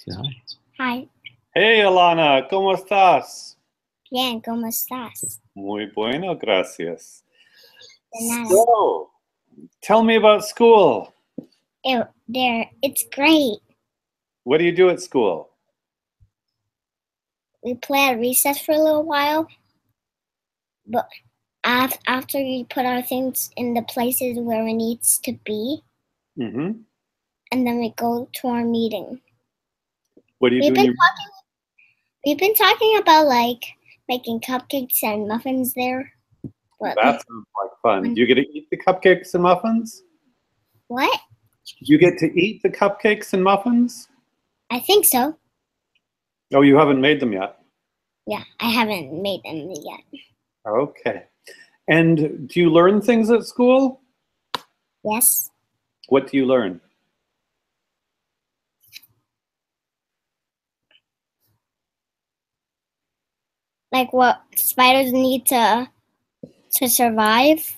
Hi. Hi, Hey, Alana, ¿cómo estás? bien, ¿cómo estás? Muy bueno, gracias. De nada. So, tell me about school. It's great. What do you do at school? We play at recess for a little while, but after we put our things in the places where it needs to be, Mm-hmm. and then we go to our meeting. What do you do? We've been talking about like making cupcakes and muffins there. But That sounds like fun. Do you get to eat the cupcakes and muffins? what? You get to eat the cupcakes and muffins? I think so. Oh, you haven't made them yet? Yeah, I haven't made them yet. Okay. And do you learn things at school? Yes. What do you learn? Like what spiders need to survive.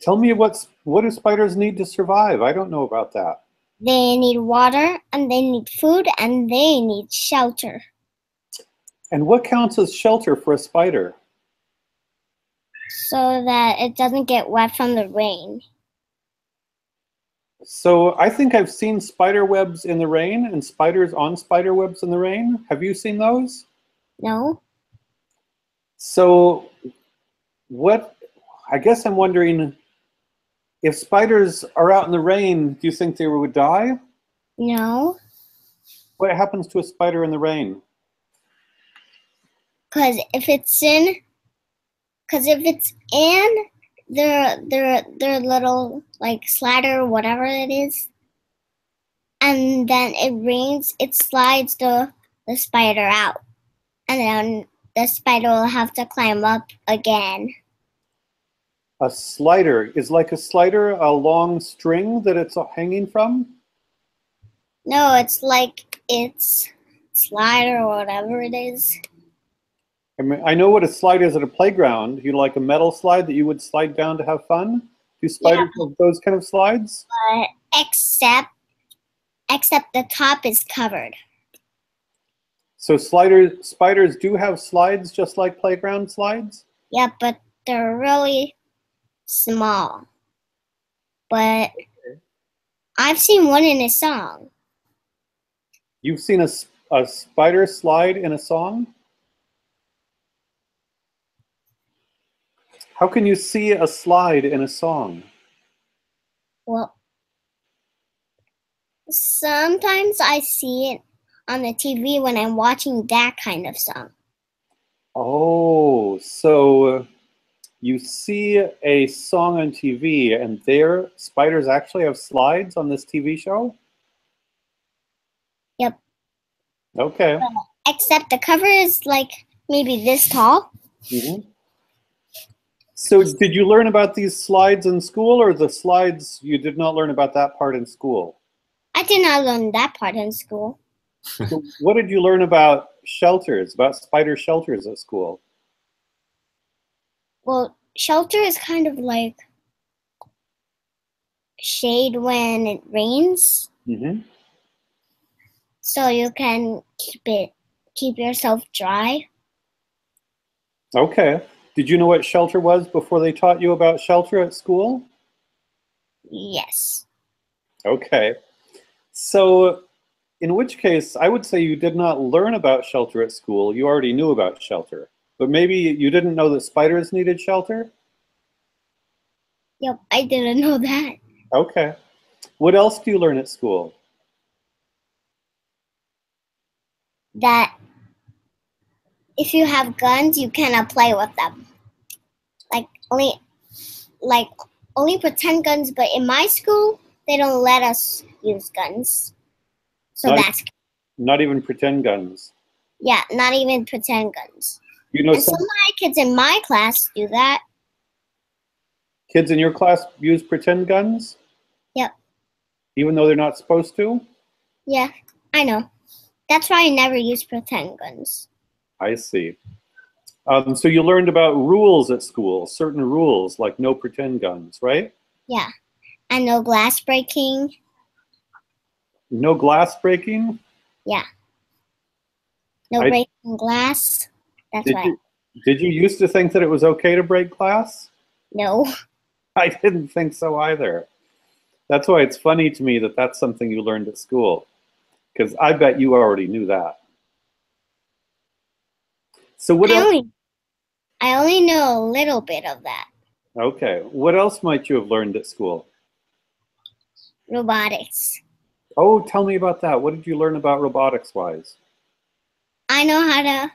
Tell me what do spiders need to survive? I don't know about that. They need water, and they need food, and they need shelter. And what counts as shelter for a spider? So that it doesn't get wet from the rain. So I think I've seen spider webs in the rain and spiders on spider webs in the rain. Have you seen those? No? So I guess I'm wondering, if spiders are out in the rain, do you think they would die? No. What happens to a spider in the rain? Because if it's in their little like slider or whatever it is, and then it rains, it slides the spider out, and then the spider will have to climb up again. A slider is like a slider, a long string that it's hanging from? No, it's like it's slider or whatever it is. I mean, I know what a slide is at a playground. You like a metal slide that you would slide down to have fun? Do spiders have those kind of slides? But except the top is covered. So spiders do have slides just like playground slides? Yeah, but they're really small. But I've seen one in a song. You've seen a spider slide in a song? How can you see a slide in a song? Well, sometimes I see it on the TV when I'm watching that kind of song. Oh, so you see a song on TV and there spiders actually have slides on this TV show? Yep. Okay. Except the cover is like maybe this tall. Mm-hmm. So did you learn about these slides in school, or the slides, you did not learn about that part in school? I did not learn that part in school. So what did you learn about shelters, about spider shelters at school? Well, shelter is kind of like shade when it rains. Mm-hmm. So you can keep yourself dry. Okay. Did you know what shelter was before they taught you about shelter at school? Yes. Okay. So in which case, I would say you did not learn about shelter at school. You already knew about shelter. But maybe you didn't know that spiders needed shelter? Yep, I didn't know that. Okay. What else do you learn at school? That if you have guns, you cannot play with them. Only pretend guns, but in my school, they don't let us use guns. So not even pretend guns. Yeah, not even pretend guns. You know, and some of my kids in my class do that. Kids in your class use pretend guns? Yep. Even though they're not supposed to? Yeah, I know. That's why I never use pretend guns. I see. So you learned about rules at school, certain rules, like no pretend guns, right? Yeah, and no glass breaking. No glass breaking? Yeah, No breaking glass. That's Did why. you used to think that it was okay to break glass? No. I didn't think so either. That's why it's funny to me that that's something you learned at school, because I bet you already knew that. So what else? I only know a little bit of that. Okay, what else might you have learned at school? Robotics. Oh, tell me about that. What did you learn about robotics-wise? I know how to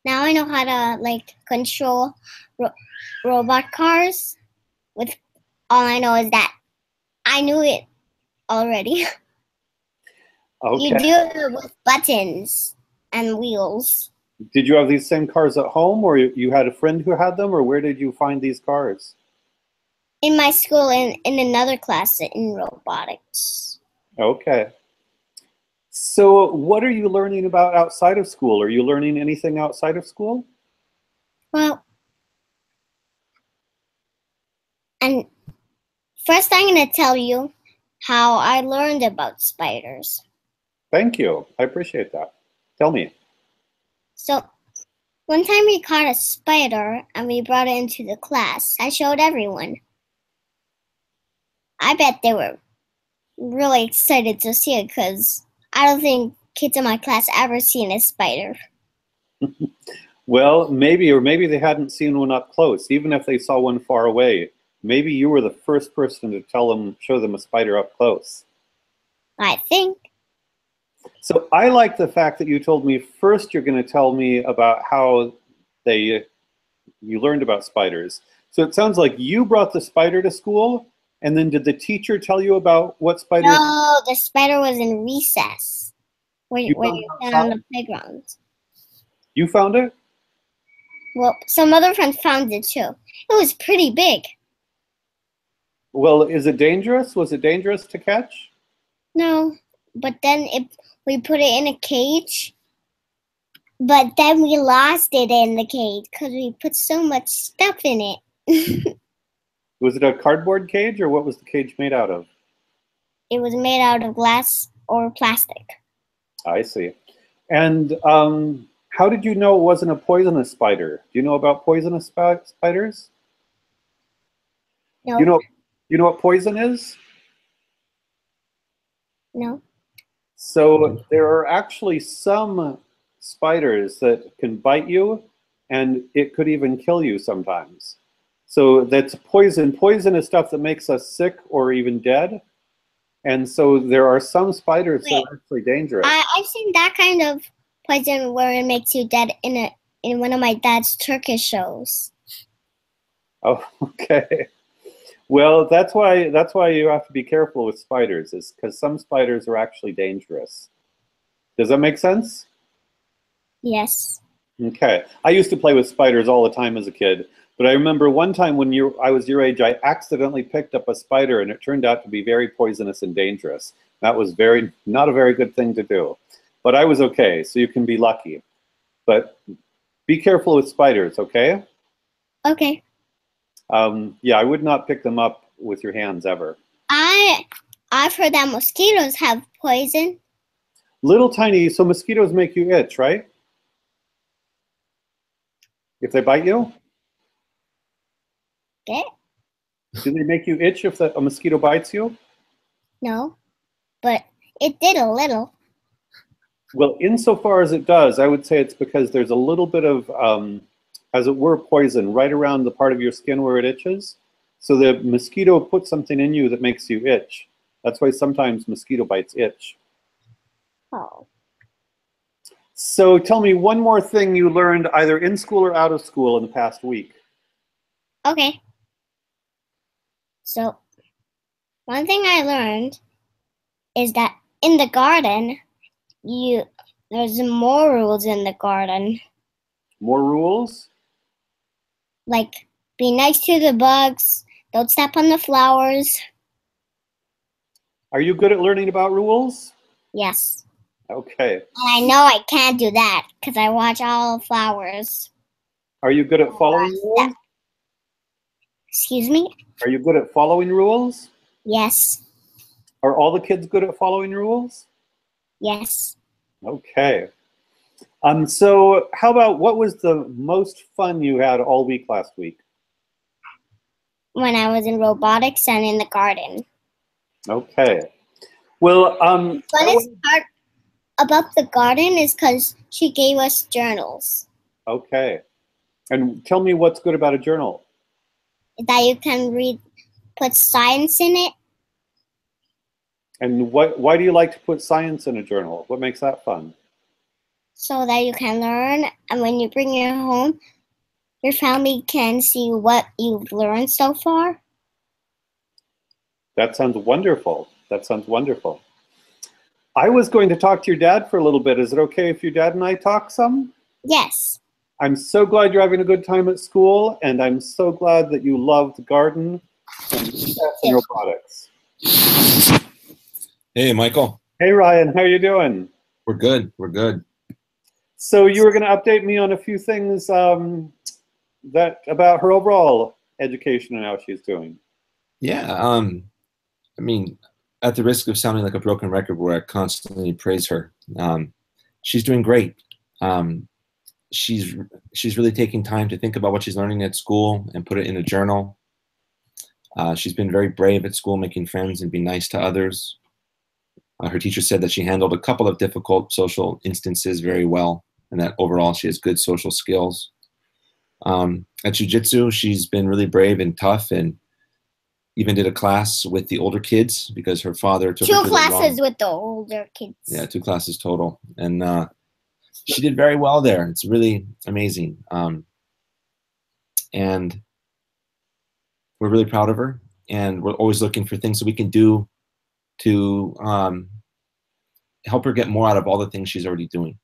now I know how to like control robot cars. With all I know is that I knew it already. You Okay. do it with buttons and wheels. Did you have these same cars at home, or you had a friend who had them, or where did you find these cars? In my school, in another class in robotics. Okay. So what are you learning about outside of school? Are you learning anything outside of school? Well, and first I'm going to tell you how I learned about spiders. Thank you. I appreciate that. Tell me. So, one time we caught a spider and we brought it into the class. I showed everyone. I bet they were really excited to see it because I don't think kids in my class ever seen a spider. Well, maybe they hadn't seen one up close, even if they saw one far away. Maybe you were the first person to show them a spider up close. I think. So I like the fact that you told me first you're going to tell me about how you learned about spiders. So it sounds like you brought the spider to school, and then did the teacher tell you about what spiders? No, the spider was in recess where you found on the playground. You found it? Well, some other friends found it too. It was pretty big. Well, is it dangerous? Was it dangerous to catch? No, but then we put it in a cage. But then we lost it in the cage because we put so much stuff in it. Was it a cardboard cage, or what was the cage made out of? It was made out of glass or plastic. I see. And how did you know it wasn't a poisonous spider? Do you know about poisonous spiders? No. You know what poison is? No. So there are actually some spiders that can bite you, and it could even kill you sometimes. So that's poison. Poison is stuff that makes us sick or even dead. And so there are some spiders that are actually dangerous. I've seen that kind of poison where it makes you dead in one of my dad's Turkish shows. Oh, okay. Well, that's why you have to be careful with spiders, is because some spiders are actually dangerous. Does that make sense? Yes. Okay. I used to play with spiders all the time as a kid, but I remember one time when I was your age, I accidentally picked up a spider, and it turned out to be very poisonous and dangerous. That was not a very good thing to do. But I was okay, so you can be lucky. But be careful with spiders, okay? Okay. Yeah, I would not pick them up with your hands ever. I've heard that mosquitoes have poison. Little tiny, so mosquitoes make you itch, right? If they bite you? Okay. Do they make you itch if a mosquito bites you? No, but it did a little. Well, insofar as it does, I would say it's because there's a little bit of, as it were, poison right around the part of your skin where it itches. So the mosquito puts something in you that makes you itch. That's why sometimes mosquito bites itch. Oh. So tell me one more thing you learned either in school or out of school in the past week. Okay. So, one thing I learned is that in the garden, there's more rules in the garden. More rules? Like, be nice to the bugs, don't step on the flowers. Are you good at learning about rules? Yes. Okay. And I know I can't do that because I watch all the flowers. Are you good at following rules? Excuse me? Are you good at following rules? Yes. Are all the kids good at following rules? Yes. Okay. So how about, what was the most fun you had all week last week? When I was in robotics and in the garden. Okay. Well, Funnest part about the garden is because she gave us journals okay. And tell me what's good about a journal. that you can read, put science in it. And why do you like to put science in a journal? What makes that fun? So that you can learn, and when you bring it home, your family can see what you've learned so far. That sounds wonderful. That sounds wonderful. I was going to talk to your dad for a little bit. Is it okay if your dad and I talk some? Yes. I'm so glad you're having a good time at school, and I'm so glad that you love the garden and robotics. Hey, Michael. Hey, Ryan. How are you doing? We're good. We're good. So you were going to update me on a few things that about her overall education and how she's doing. Yeah. I mean, at the risk of sounding like a broken record where I constantly praise her, she's doing great. She's really taking time to think about what she's learning at school and put it in a journal. She's been very brave at school, making friends and being nice to others. Her teacher said that she handled a couple of difficult social instances very well, and that overall she has good social skills. At jiu-jitsu, she's been really brave and tough, and even did a class with the older kids because her father took her to Two classes with the older kids. Yeah, 2 classes total. And she did very well there. It's really amazing. And we're really proud of her. And we're always looking for things that we can do to help her get more out of all the things she's already doing.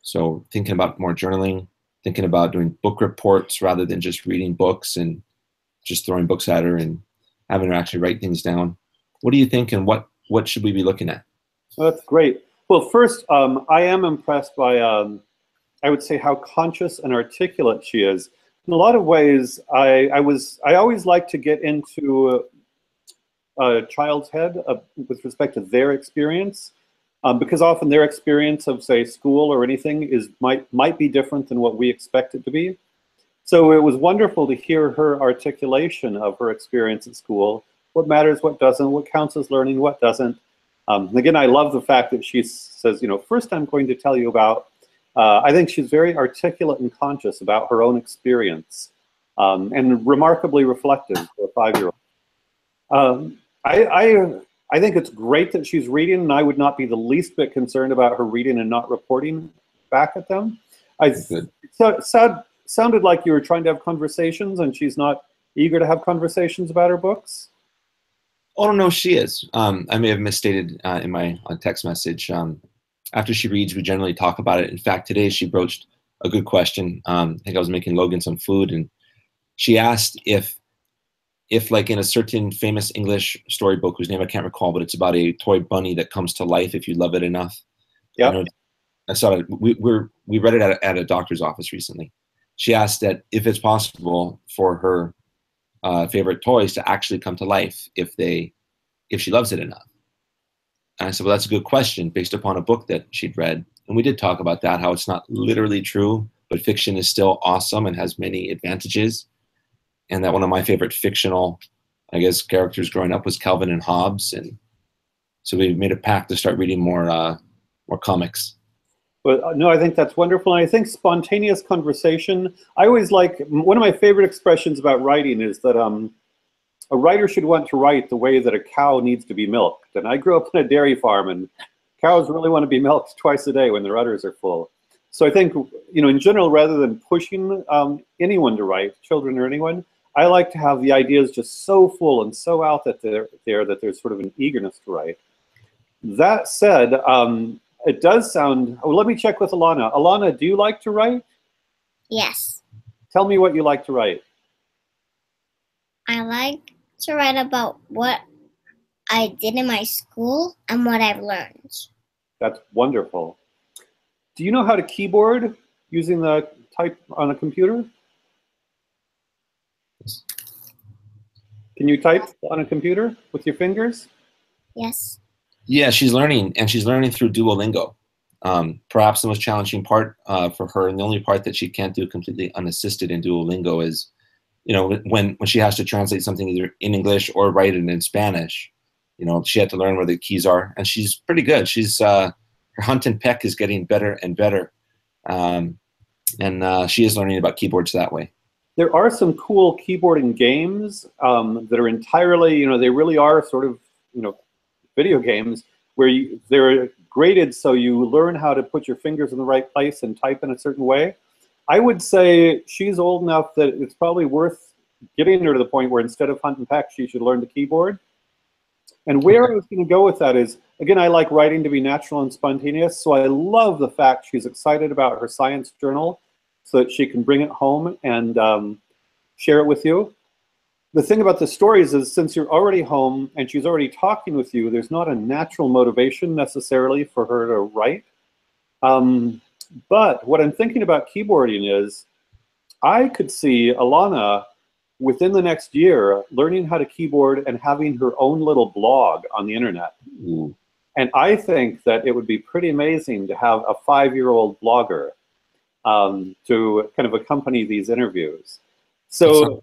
So thinking about more journaling, thinking about doing book reports rather than just reading books and just throwing books at her, and having her actually write things down. What do you think, and what should we be looking at? Well, that's great. Well, first, I am impressed by, I would say, how conscious and articulate she is. In a lot of ways, I always like to get into a child's head with respect to their experience, because often their experience of, say, school or anything might be different than what we expect it to be. So it was wonderful to hear her articulation of her experience at school, what matters, what doesn't, what counts as learning, what doesn't. Again, I love the fact that she says, first I'm going to tell you about, I think she's very articulate and conscious about her own experience, and remarkably reflective for a 5-year-old. I think it's great that she's reading, and I would not be the least bit concerned about her reading and not reporting back at them. Sounded like you were trying to have conversations, and she's not eager to have conversations about her books. Oh, no, she is. I may have misstated in my text message. After she reads, we generally talk about it. In fact, today she broached a good question. I think I was making Logan some food, and she asked if like in a certain famous English storybook, whose name I can't recall, but it's about a toy bunny that comes to life if you love it enough. Yeah. I saw it. We read it at a doctor's office recently. She asked that if it's possible for her favorite toys to actually come to life if she loves it enough. And I said, well, that's a good question based upon a book that she'd read. And we did talk about that, how it's not literally true, but fiction is still awesome and has many advantages. And that one of my favorite fictional, I guess, characters growing up was Calvin and Hobbes. And so we made a pact to start reading more comics. But no, I think that's wonderful. And I think spontaneous conversation, I always like, one of my favorite expressions about writing is that a writer should want to write the way that a cow needs to be milked. And I grew up on a dairy farm, and cows really want to be milked twice a day when their udders are full. So I think, in general, rather than pushing anyone to write, children or anyone, I like to have the ideas just so full and so out that that there's sort of an eagerness to write. That said, it does sound, let me check with Alana. Alana, do you like to write? Yes. Tell me what you like to write. I like to write about what I did in my school and what I've learned. That's wonderful. Do you know how to keyboard using the type on a computer? Can you type on a computer with your fingers? Yes. Yeah, she's learning, and she's learning through Duolingo. Perhaps the most challenging part for her, and the only part that she can't do completely unassisted in Duolingo, is, you know, when she has to translate something either in English or write it in Spanish. You know, she had to learn where the keys are, and she's pretty good. She's her hunt and peck is getting better and better, and she is learning about keyboards that way. There are some cool keyboarding games that are entirely, you know, they really are sort of, you know, video games where they're graded so you learn how to put your fingers in the right place and type in a certain way. I would say she's old enough that it's probably worth getting her to the point where instead of hunt and peck, she should learn the keyboard. And where I was going to go with that is, again, I like writing to be natural and spontaneous, so I love the fact she's excited about her science journal so that she can bring it home and share it with you. The thing about the stories is, since you're already home and she's already talking with you, there's not a natural motivation necessarily for her to write. But what I'm thinking about keyboarding is, I could see Alana within the next year learning how to keyboard and having her own little blog on the internet. Ooh. And I think that it would be pretty amazing to have a 5-year-old blogger to kind of accompany these interviews. So,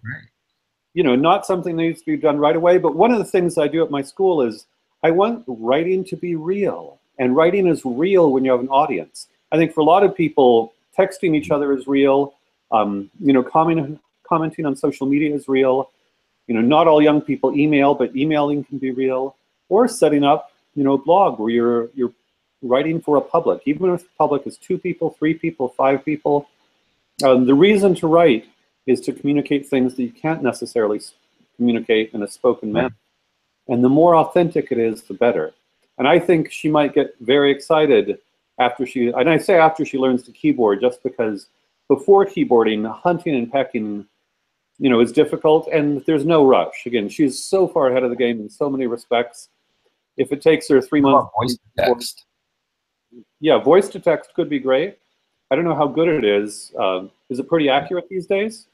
you know, not something that needs to be done right away, but one of the things I do at my school is I want writing to be real. And writing is real when you have an audience. I think for a lot of people, texting each other is real. You know, commenting on social media is real. You know, not all young people email, but emailing can be real. Or setting up, you know, a blog where you're writing for a public, even if the public is 2 people, 3 people, 5 people. The reason to write is to communicate things that you can't necessarily communicate in a spoken manner. And the more authentic it is, the better. And I think she might get very excited after and I say after she learns the keyboard, just because before keyboarding, hunting and pecking, you know, is difficult, and there's no rush. Again, she's so far ahead of the game in so many respects. If it takes her 3 months, voice to text. Yeah, voice to text could be great. I don't know how good it is. Is it pretty accurate these days?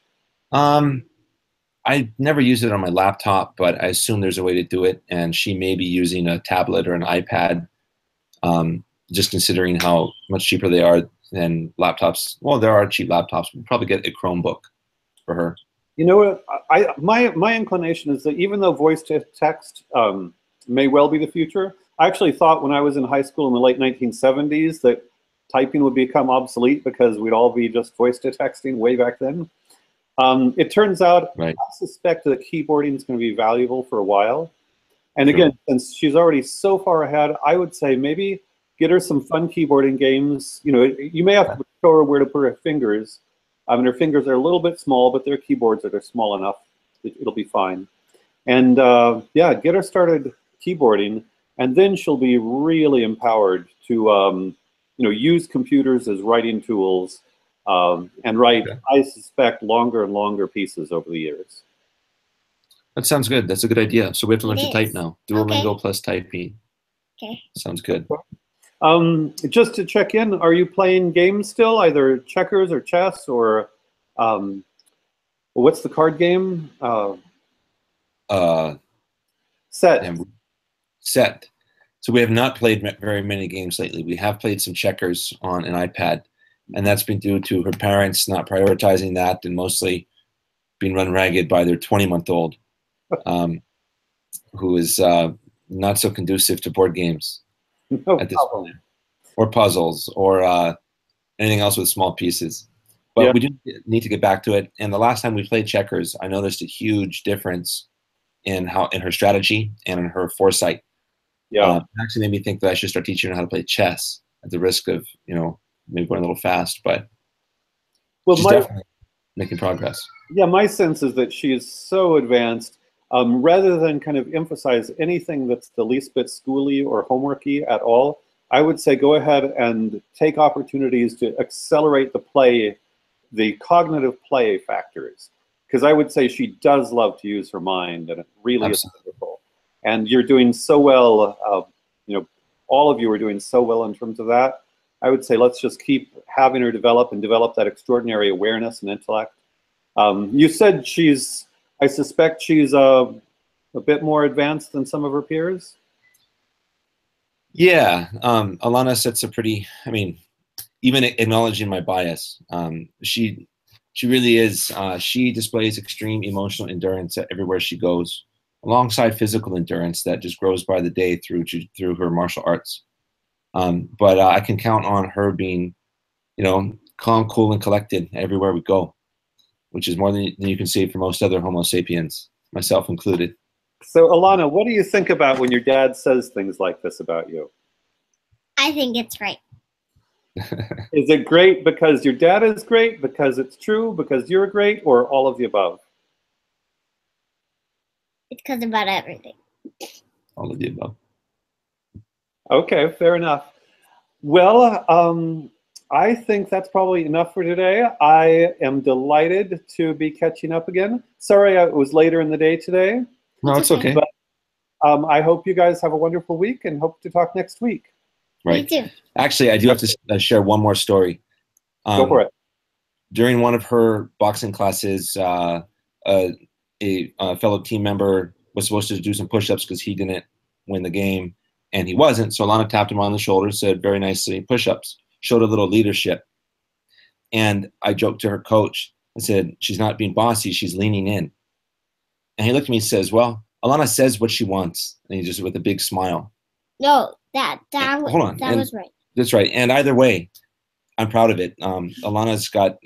I never use it on my laptop, but I assume there's a way to do it, and she may be using a tablet or an iPad, just considering how much cheaper they are than laptops. Well, there are cheap laptops. We'll probably get a Chromebook for her. You know what? My inclination is that even though voice to text may well be the future, I actually thought when I was in high school in the late 1970s that typing would become obsolete because we'd all be just voice to texting way back then. It turns out, I suspect that keyboarding is going to be valuable for a while. And again, since she's already so far ahead, I would say maybe get her some fun keyboarding games. You know, you may have to show her where to put her fingers. I mean, her fingers are a little bit small, but they're keyboards that are small enough. It'll be fine. And yeah, get her started keyboarding, and then she'll be really empowered to you know, use computers as writing tools and write, I suspect, longer and longer pieces over the years. That sounds good. That's a good idea. So we have to learn to type now. Duolingo plus typing. Okay. Sounds good. Just to check in, are you playing games still, either checkers or chess, or what's the card game? Set. Set. So we have not played very many games lately. We have played some checkers on an iPad, and that's been due to her parents not prioritizing that and mostly being run ragged by their 20-month-old, who is not so conducive to board games at this point, or puzzles, or anything else with small pieces. But we do need to get back to it. And the last time we played checkers, I noticed a huge difference in her strategy and in her foresight. It actually made me think that I should start teaching her how to play chess, at the risk of, you know, maybe going a little fast, but she's definitely making progress. Yeah, my sense is that she is so advanced. Rather than kind of emphasize anything that's the least bit schooly or homeworky at all, I would say go ahead and take opportunities to accelerate the play, the cognitive play factors. Because I would say she does love to use her mind, and it really is wonderful. And you're doing so well, you know, all of you are doing so well in terms of that. I would say let's just keep having her develop that extraordinary awareness and intellect. You said I suspect she's a bit more advanced than some of her peers? Yeah, Alana sets a pretty. I mean, even acknowledging my bias, she really is. She displays extreme emotional endurance everywhere she goes, alongside physical endurance that just grows by the day through her martial arts. But I can count on her being, calm, cool, and collected everywhere we go, which is more than you can say for most other Homo sapiens, myself included. So, Alana, what do you think about when your dad says things like this about you? I think it's right. Is it great because your dad is great, because it's true, because you're great, or all of the above? It's because about everything. All of the above. Okay, fair enough. Well, I think that's probably enough for today. I am delighted to be catching up again. Sorry it was later in the day today. No, it's okay. But I hope you guys have a wonderful week and hope to talk next week. Right. Me too. Actually, I do have to share one more story. Go for it. During one of her boxing classes, a fellow team member was supposed to do some push-ups because he didn't win the game, and he wasn't. So Alana tapped him on the shoulder, said very nicely, push-ups, showed a little leadership. And I joked to her coach and said, she's not being bossy, she's leaning in. And he looked at me and says, well, Alana says what she wants. And he just with a big smile. No, that was right. That's right. And either way, I'm proud of it. Alana's got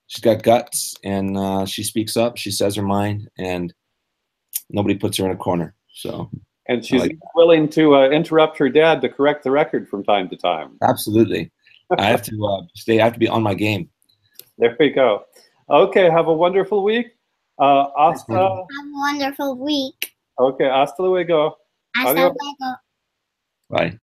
she's got guts, and she speaks up. She says her mind, and nobody puts her in a corner. So, and she's willing to interrupt her dad to correct the record from time to time. Absolutely, I have to stay. I have to be on my game. There we go. Okay, have a wonderful week. Hasta. Have a wonderful week. Okay, hasta luego. Hasta luego. Bye.